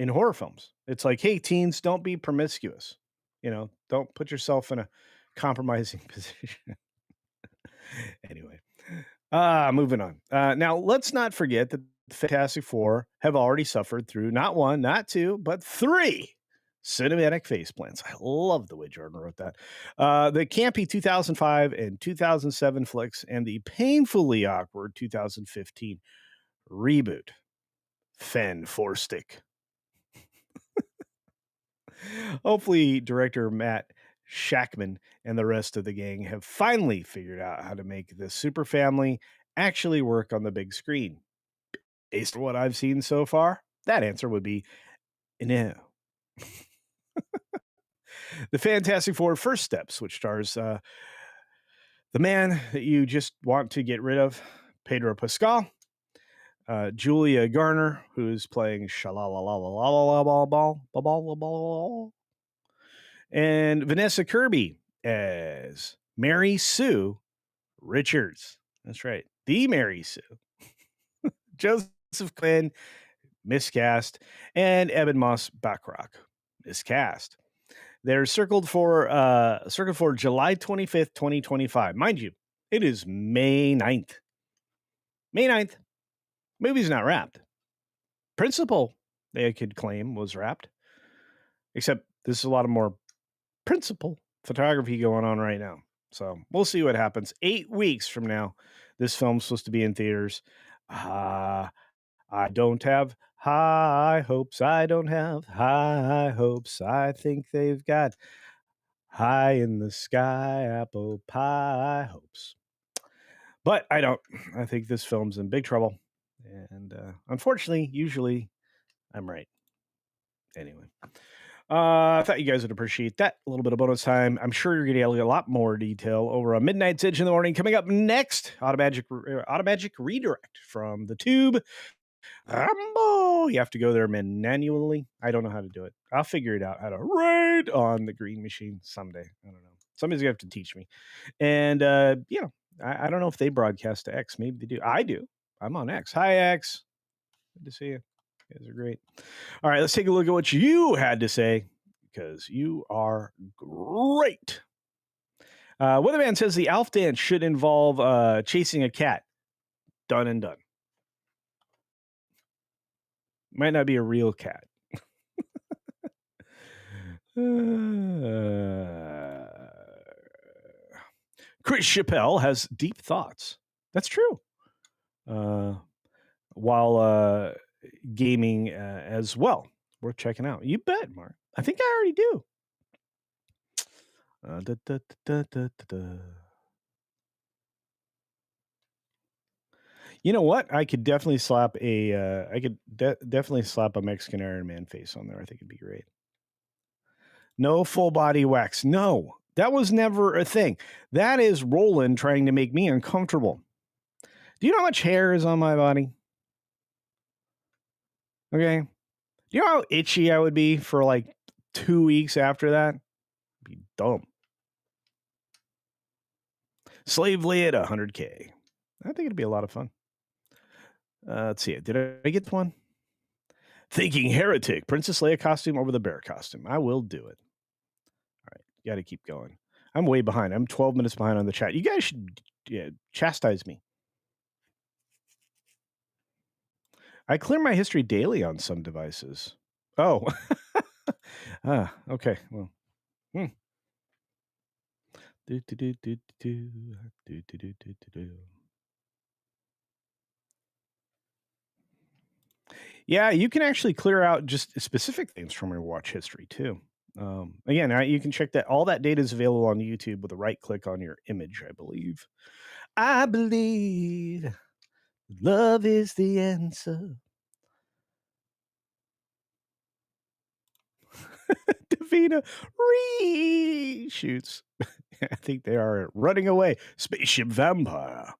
horror films. It's like, hey, teens, don't be promiscuous. Don't put yourself in a compromising position. Anyway, moving on. Now, let's not forget that the Fantastic Four have already suffered through not one, not two, but three cinematic faceplants. I love the way Jordan wrote that. The campy 2005 and 2007 flicks and the painfully awkward 2015 reboot, Fen Forstick. Hopefully, director Matt Shackman and the rest of the gang have finally figured out how to make the super family actually work on the big screen. Based on what I've seen so far, that answer would be no. The Fantastic Four First Steps, which stars the man that you just want to get rid of, Pedro Pascal, Julia Garner, who's playing Shalalalalalalalalabal, and Vanessa Kirby as Mary Sue Richards. That's right, the Mary Sue. Joseph Quinn, miscast, and Eben Moss Backrack, miscast. They're circled for July 25th, 2025. Mind you, it is May 9th. May 9th. Movie's not wrapped. Principal, they could claim, was wrapped. Except this is a lot of more principal photography going on right now. So we'll see what happens. 8 weeks from now, this film's supposed to be in theaters. I don't have high hopes. I don't have high hopes. I think they've got high in the sky apple pie hopes. But I don't. I think this film's in big trouble. And unfortunately, usually I'm right. Anyway. I thought you guys would appreciate that. A little bit of bonus time. I'm sure you're going to get a lot more detail over on Midnight's Edge in the morning. Coming up next, automatic redirect from the tube. Rambo. You have to go there manually. I don't know how to do it. I'll figure it out how to write on the green machine someday. I don't know. Somebody's going to have to teach me. And, I don't know if they broadcast to X. Maybe they do. I do. I'm on X. Hi, X. Good to see you. You guys are great. All right, let's take a look at what you had to say, because you are great. Weatherman says the Alf dance should involve chasing a cat. Done and done. Might not be a real cat. Chris Chappelle has deep thoughts. That's true. While gaming as well. Worth checking out. You bet, Mark. I think I already do. You know what? I could definitely slap a definitely slap a Mexican Iron Man face on there. I think it'd be great. No full body wax. No, that was never a thing. That is Roland trying to make me uncomfortable. Do you know how much hair is on my body? Okay. Do you know how itchy I would be for like 2 weeks after that? Be dumb. Slave Leia at 100K. I think it'd be a lot of fun. Let's see. Did I get one? Thinking heretic. Princess Leia costume over the bear costume. I will do it. All right. Got to keep going. I'm way behind. I'm 12 minutes behind on the chat. You guys should chastise me. I clear my history daily on some devices. Oh. Okay. Well. Yeah, you can actually clear out just specific things from your watch history too. Again, you can check that. All that data is available on YouTube with a right click on your image, I believe. I believe love is the answer. Davina reshoots. I think they are running away. Spaceship Vampire.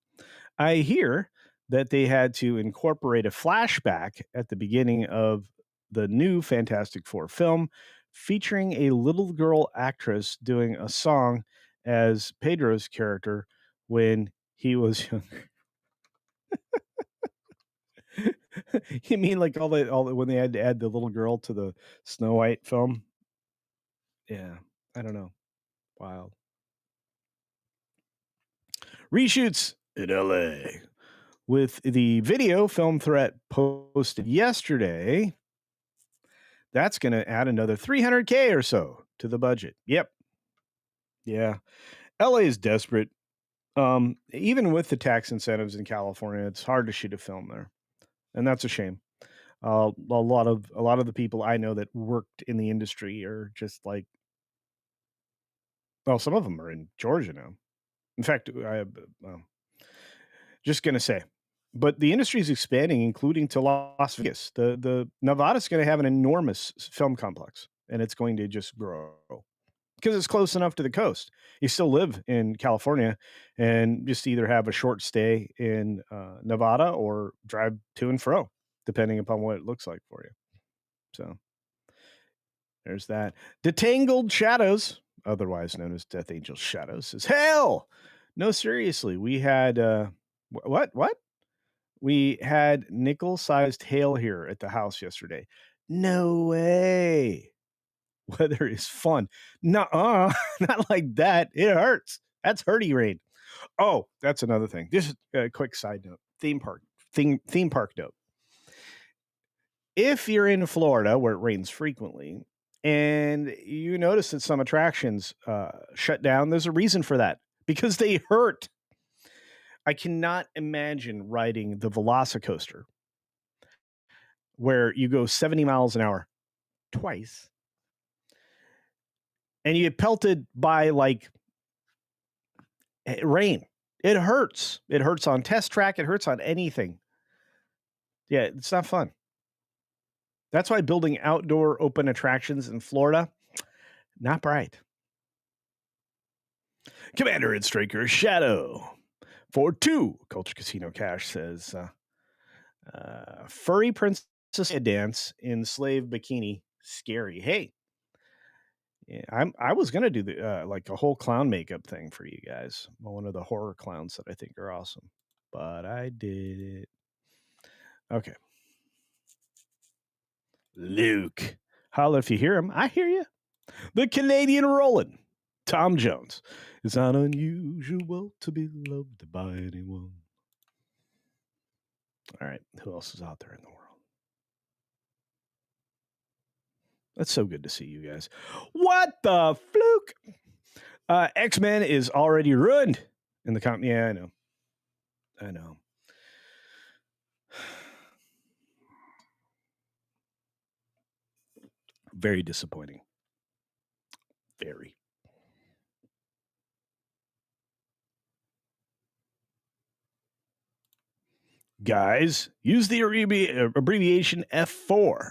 I hear that they had to incorporate a flashback at the beginning of the new Fantastic Four film featuring a little girl actress doing a song as Pedro's character when he was younger. You mean like all the when they had to add the little girl to the Snow White film? Yeah, I don't know. Wild. Reshoots in LA. With the video film threat posted yesterday, that's going to add another 300K or so to the budget. Yep. Yeah. LA is desperate. Even with the tax incentives in California, it's hard to shoot a film there. And that's a shame. A lot of the people I know that worked in the industry are just like, well, some of them are in Georgia now. In fact, just going to say, but the industry is expanding, including to Las Vegas. The Nevada's going to have an enormous film complex, and it's going to just grow because it's close enough to the coast. You still live in California and just either have a short stay in Nevada or drive to and fro, depending upon what it looks like for you. So there's that. Detangled Shadows, otherwise known as Death Angel Shadows, says, hell! No, seriously, we had... What? We had nickel-sized hail here at the house yesterday. No way. Weather is fun. Nuh-uh. Not like that. It hurts. That's hurty rain. Oh, that's another thing. Just a quick side note. Theme park note. If you're in Florida where it rains frequently, And you notice that some attractions shut down. There's a reason for that, because they hurt. I cannot imagine riding the Velocicoaster where you go 70 miles an hour twice and you get pelted by like rain. It hurts. It hurts on test track. It hurts on anything. Yeah, it's not fun. That's why building outdoor open attractions in Florida, not bright. Commander and Striker Shadow for 2 Culture Casino Cash says, furry princess dance in slave bikini, scary. Hey, yeah, I was gonna do the like a whole clown makeup thing for you guys. One of the horror clowns that I think are awesome, but I did it. Okay, Luke, holla if you hear him. I hear you. The Canadian Roland, Tom Jones. It's not unusual to be loved by anyone. All right, who else is out there in the world? That's so good to see you guys. What the fluke? X-Men is already ruined in the company. Yeah, I know. Very disappointing. Very. Guys, use the abbreviation F4.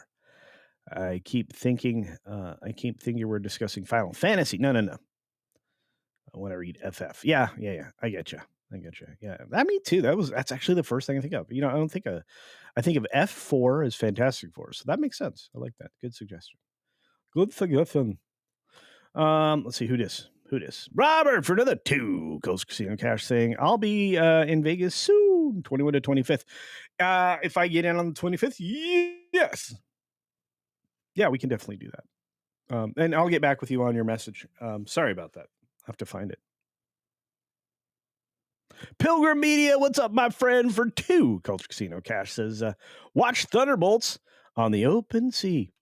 I keep thinking we're discussing Final Fantasy. No. I want to read FF. Yeah. I get you. Yeah, that me too. That's actually the first thing I think of. You know, I think of F4 as Fantastic Four, so that makes sense. I like that. Good suggestion. Good suggestion. Let's see who this. Robert for another 2 Coast Casino Cash saying, I'll be in Vegas soon, 21 to 25th. If I get in on the 25th, yes. Yeah, we can definitely do that. And I'll get back with you on your message. Sorry about that. I have to find it. Pilgrim Media, what's up, my friend? For 2 Culture Casino Cash says, watch Thunderbolts on the open sea.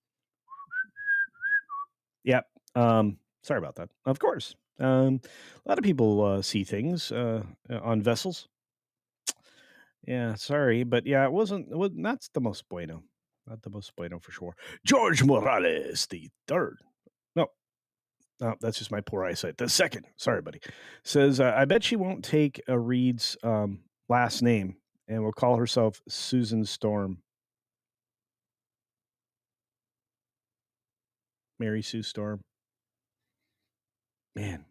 Yep. Sorry about that. Of course. A lot of people see things on vessels. Yeah, sorry, but yeah, it wasn't that's the most bueno. Not the most bueno for sure. George Morales the third. No, that's just my poor eyesight. The second, sorry, buddy, says, I bet she won't take a Reed's last name and will call herself Susan Storm. Mary Sue Storm. Man.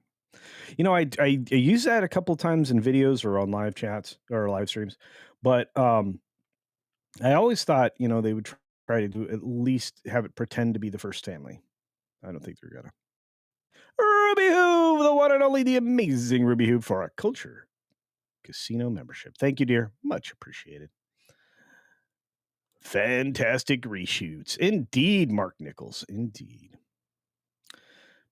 You know, I use that a couple times in videos or on live chats or live streams, but I always thought, you know, they would try to do at least have it pretend to be the first family. I don't think they're gonna. Ruby Hoove, the one and only, the amazing Ruby Hoove for our Culture Casino membership. Thank you, dear. Much appreciated. Fantastic reshoots. Indeed, Mark Nichols. Indeed.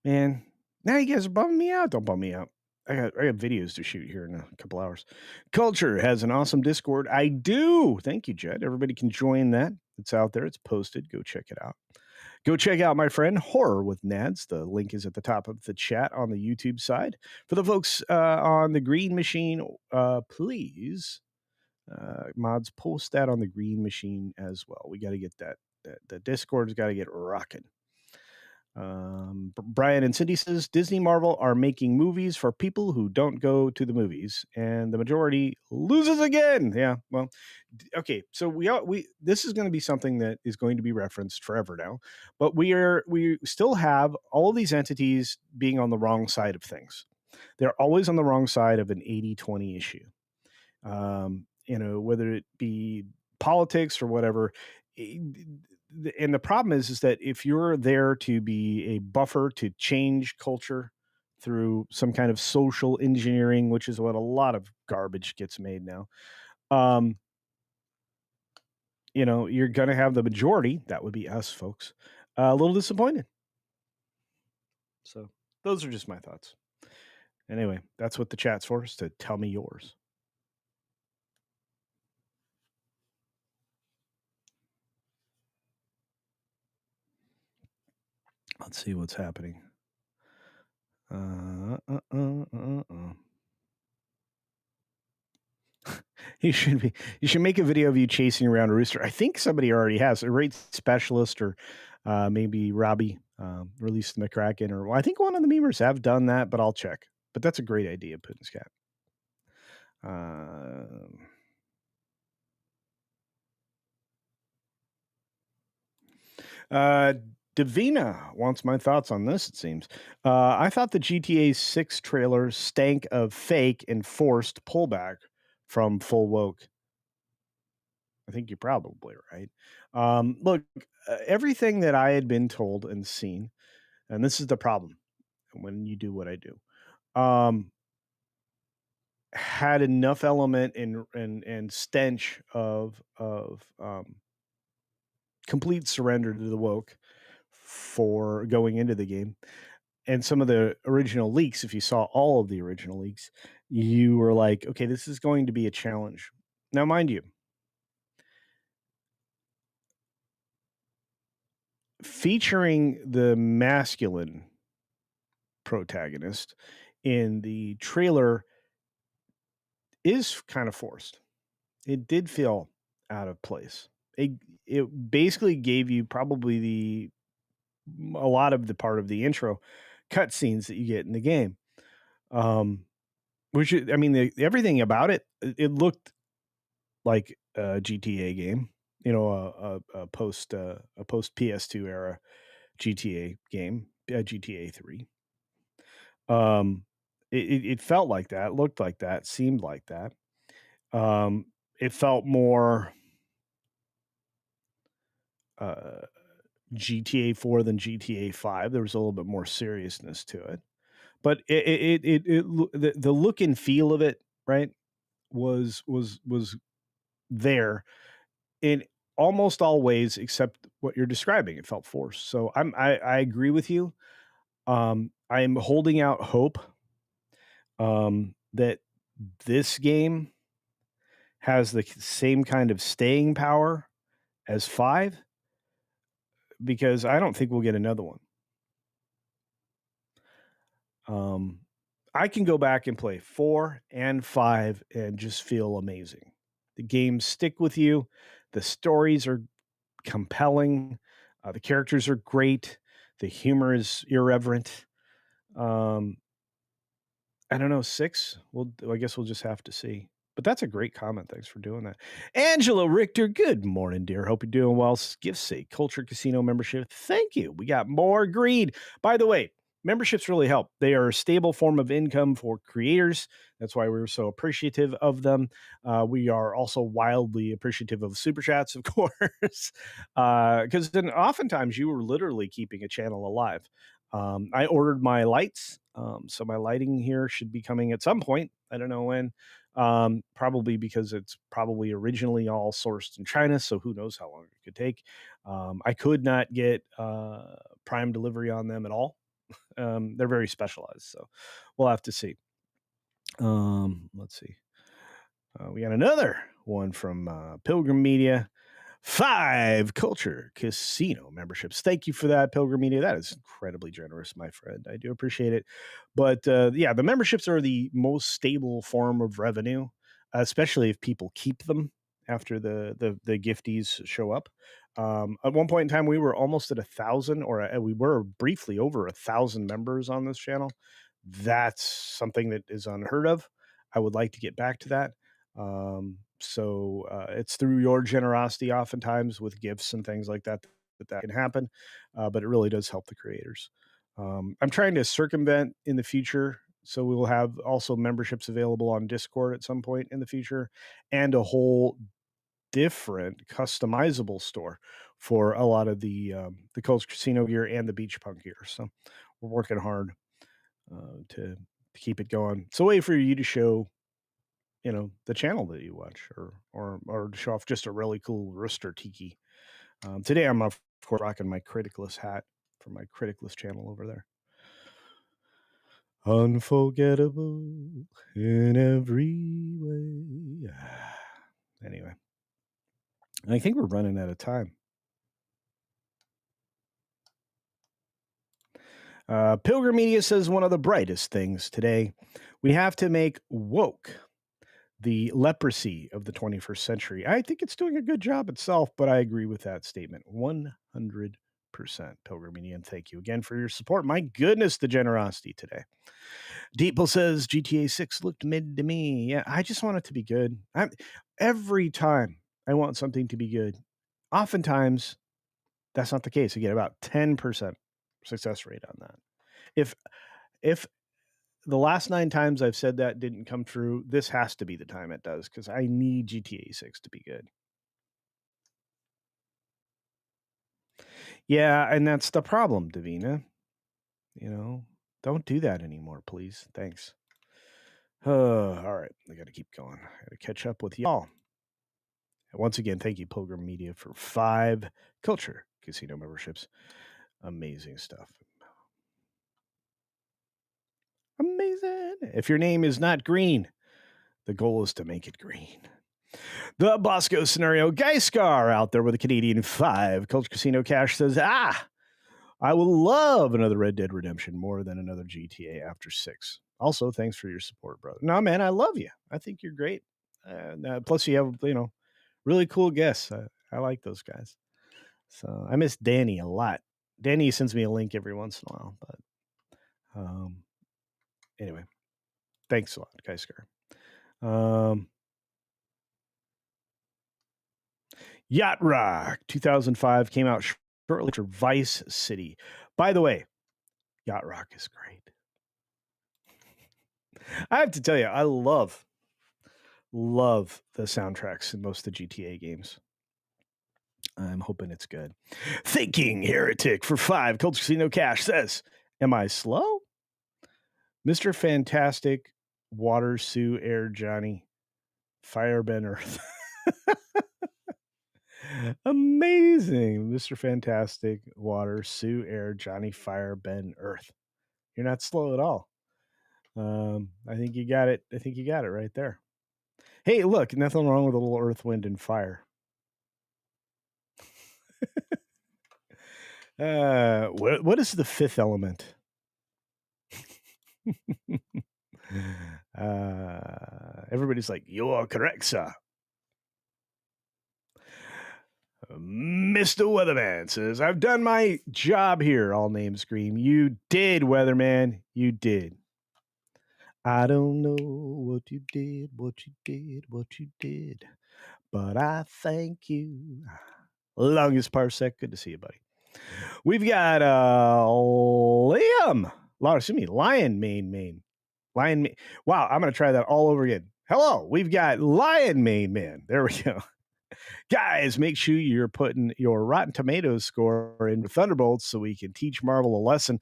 Man, now you guys are bumming me out. Don't bum me out. I got videos to shoot here in a couple hours. Culture has an awesome Discord. I do. Thank you, Jed. Everybody can join that. It's out there. It's posted. Go check it out. Go check out my friend Horror with Nads. The link is at the top of the chat on the YouTube side. For the folks on the Green Machine, please, mods, post that on the Green Machine as well. We got to get that. The Discord's got to get rocking. Brian and Cindy says Disney Marvel are making movies for people who don't go to the movies, and the majority loses again. Yeah, well, okay. So we this is going to be something that is going to be referenced forever now, but we still have all of these entities being on the wrong side of things. They're always on the wrong side of an 80-20 issue. You know, whether it be politics or whatever. And the problem is that if you're there to be a buffer to change culture through some kind of social engineering, which is what a lot of garbage gets made now, you know, you're going to have the majority, that would be us folks, a little disappointed. So those are just my thoughts. Anyway, that's what the chat's for, is to tell me yours. Let's see what's happening. You should make a video of you chasing around a rooster. I think somebody already has a rate specialist, or maybe Robbie released the McCracken, or well, I think one of the memers have done that, but I'll check. But that's a great idea, Putin's cat. Davina wants my thoughts on this, it seems. I thought the GTA 6 trailer stank of fake and forced pullback from full woke. I think you're probably right. Look, everything that I had been told and seen, and this is the problem when you do what I do, had enough element and stench of complete surrender to the woke for going into the game. And some of the original leaks, if you saw all of the original leaks, you were like, okay, this is going to be a challenge. Now, mind you, featuring the masculine protagonist in the trailer is kind of forced. It did feel out of place. It basically gave you probably a lot of the part of the intro cutscenes that you get in the game. Which I mean, everything about it looked like a GTA game, you know, a post PS2 era GTA game, GTA 3. It felt like that, looked like that, seemed like that. It felt more GTA 4 than GTA 5. There was a little bit more seriousness to it, but the look and feel of it, right, was there in almost all ways except what you're describing. It felt forced. So I agree with you. I am holding out hope that this game has the same kind of staying power as 5, because I don't think we'll get another one. I can go back and play 4 and 5 and just feel amazing. The games stick with you. The stories are compelling. The characters are great. The humor is irreverent. I don't know, 6? Well, I guess we'll just have to see. But that's a great comment. Thanks for doing that. Angela Richter, good morning, dear. Hope you're doing well. Gift Say Culture Casino membership. Thank you. We got more greed. By the way, memberships really help. They are a stable form of income for creators. That's why we're so appreciative of them. We are also wildly appreciative of super chats, of course, because then oftentimes you were literally keeping a channel alive. I ordered my lights, so my lighting here should be coming at some point. I don't know when. Probably because it's probably originally all sourced in China, so who knows how long it could take. I could not get Prime delivery on them at all. They're very specialized, so we'll have to see. Let's see. We got another one from Pilgrim Media. 5 Culture Casino memberships. Thank you for that, Pilgrim Media. That is incredibly generous, my friend. I do appreciate it. But yeah, the memberships are the most stable form of revenue, especially if people keep them after the gifties show up. At one point in time, we were almost at 1,000, or we were briefly over 1,000 members on this channel. That's something that is unheard of. I would like to get back to that. So it's through your generosity, oftentimes with gifts and things like that, that can happen. But it really does help the creators. I'm trying to circumvent in the future. So we will have also memberships available on Discord at some point in the future, and a whole different customizable store for a lot of the Coast Casino gear and the Beach Punk gear. So we're working hard to keep it going. It's a way for you to show, you know, the channel that you watch, or to show off just a really cool rooster tiki. Today I'm of course rocking my Criticalist hat from my Criticalist channel over there. Unforgettable in every way. Anyway, I think we're running out of time. Pilgrim Media says one of the brightest things today. We have to make woke the leprosy of the 21st century. I think it's doing a good job itself, but I agree with that statement 100%. Pilgrim Media, and thank you again for your support. My goodness, the generosity today. Deeple says GTA 6 looked mid to me. Yeah, I just want it to be good. Every time I want something to be good, oftentimes that's not the case. You get about 10% success rate on that. If the last 9 times I've said that didn't come true, this has to be the time it does, because I need GTA 6 to be good. Yeah, and that's the problem, Davina. Don't do that anymore, please. Thanks. All right, I got to keep going. I got to catch up with y'all. Once again, thank you, Pilgrim Media, for 5 Culture Casino memberships. Amazing stuff. Amazing. If your name is not green, the goal is to make it green. The Bosco scenario, Geiskar out there with a Canadian 5. Culture Casino Cash says, I will love another Red Dead Redemption more than another GTA after 6. Also, thanks for your support, brother. No, man, I love you. I think you're great. Plus, you have, really cool guests. I like those guys. So I miss Danny a lot. Danny sends me a link every once in a while. But anyway, thanks a lot, Geisker. Yacht Rock 2005 came out shortly after Vice City. By the way, Yacht Rock is great. I have to tell you, I love the soundtracks in most of the GTA games. I'm hoping it's good. Thinking Heretic for 5. Culture Casino Cash says, am I slow? Mr. Fantastic, Water, Sue, Air, Johnny, Fire, Ben, Earth. Amazing. Mr. Fantastic, Water, Sue, Air, Johnny, Fire, Ben, Earth. You're not slow at all. I think you got it. I think you got it right there. Hey, look, nothing wrong with a little Earth, Wind, and Fire. What is the 5th element? Everybody's like, you are correct, sir. Mr. Weatherman says, I've done my job here. All names scream. You did, Weatherman. You did. I don't know what you did, but I thank you. Longest parsec. Good to see you, buddy. We've got Lion Main. Wow, I'm going to try that all over again. Hello, we've got Lion Man. There we go. Guys, make sure you're putting your Rotten Tomatoes score in Thunderbolts so we can teach Marvel a lesson.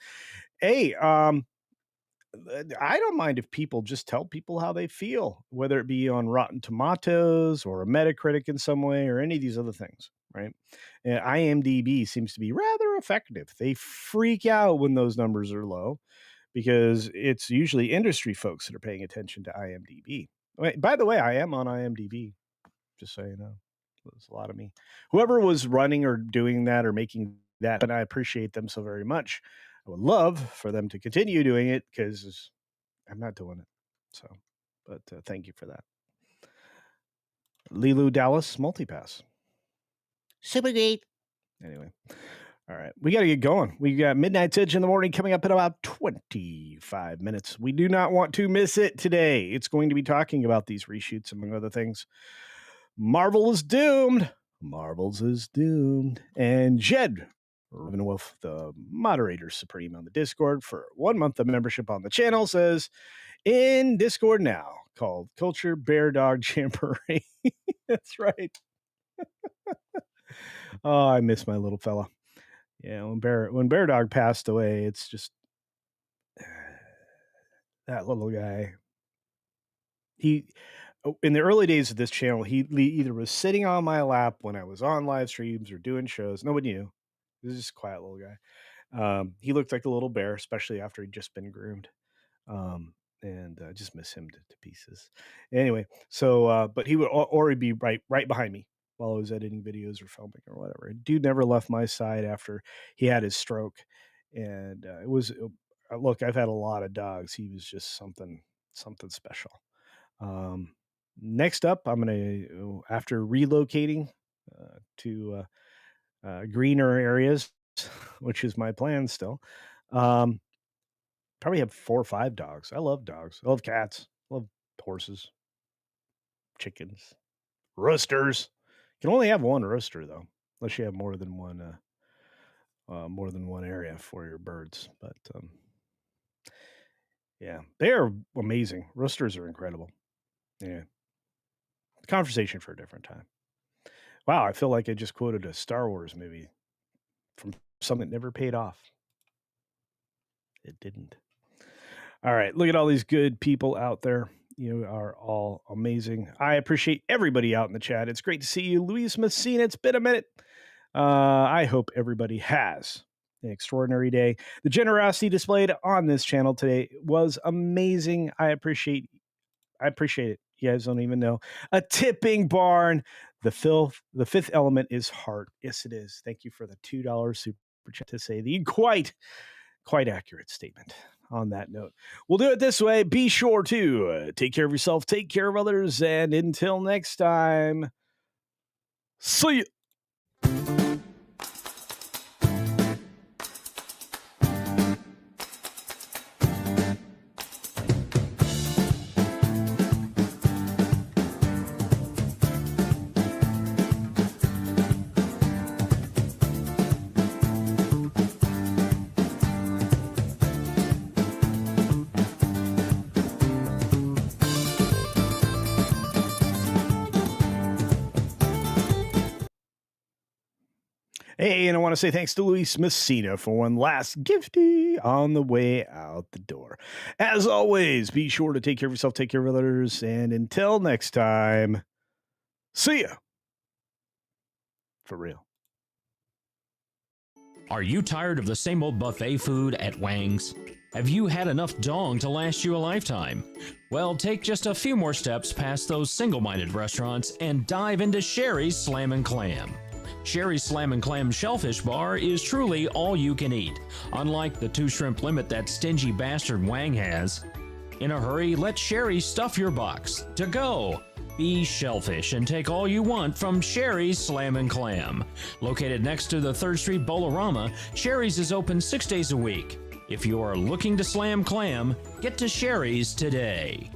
Hey, I don't mind if people just tell people how they feel, whether it be on Rotten Tomatoes or a Metacritic in some way or any of these other things, right? And IMDb seems to be rather effective. They freak out when those numbers are low because it's usually industry folks that are paying attention to IMDb. By the way, I am on IMDb, just so you know. There's a lot of me. Whoever was running or doing that or making that, and I appreciate them so very much. I would love for them to continue doing it because I'm not doing it. So, but thank you for that. Lilo Dallas Multipass. Super great. Anyway. All right. We got to get going. We got Midnight's Edge in the morning coming up in about 25 minutes. We do not want to miss it today. It's going to be talking about these reshoots, among other things. Marvel is doomed. Marvel's is doomed. And Jed Ravenwolf, the moderator supreme on the Discord for 1 month of membership on the channel, says, in Discord now, called Culture Bear Dog Jamboree. That's right. Oh, I miss my little fella. Yeah, when Bear Dog passed away, it's just that little guy. He, in the early days of this channel, he either was sitting on my lap when I was on live streams or doing shows. Nobody knew. He was just a quiet little guy. He looked like a little bear, especially after he'd just been groomed. And I just miss him to pieces. Anyway, so but he would already be right behind me while I was editing videos or filming or whatever. Dude never left my side after he had his stroke. And it was look, I've had a lot of dogs. He was just something special. Next up, I'm gonna after relocating to greener areas, which is my plan still. Probably have 4 or 5 dogs. I love dogs. I love cats. I love horses, chickens, roosters. You can only have one rooster though, unless you have more than one area for your birds. But yeah, they are amazing. Roosters are incredible. Yeah, conversation for a different time. Wow, I feel like I just quoted a Star Wars movie from something that never paid off. It didn't. All right, look at all these good people out there. You are all amazing. I appreciate everybody out in the chat. It's great to see you, Luis Messina. It's been a minute. I hope everybody has an extraordinary day. The generosity displayed on this channel today was amazing. I appreciate it. You guys don't even know. A tipping barn. The fifth element is heart. Yes, it is. Thank you for the $2 super chat to say the quite accurate statement. On that note, we'll do it this way. Be sure to take care of yourself, take care of others, and until next time, see you. Hey, and I want to say thanks to Luis Messina for one last gifty on the way out the door. As always, be sure to take care of yourself, take care of others, and until next time, see ya. For real. Are you tired of the same old buffet food at Wang's? Have you had enough dong to last you a lifetime? Well, take just a few more steps past those single-minded restaurants and dive into Sherry's Slam and Clam. Sherry's Slam and Clam Shellfish Bar is truly all you can eat, unlike the 2 shrimp limit that stingy bastard Wang has. In a hurry, let Sherry stuff your box. To go! Be shellfish and take all you want from Sherry's Slam and Clam. Located next to the 3rd Street Bolorama, Sherry's is open 6 days a week. If you are looking to slam clam, get to Sherry's today.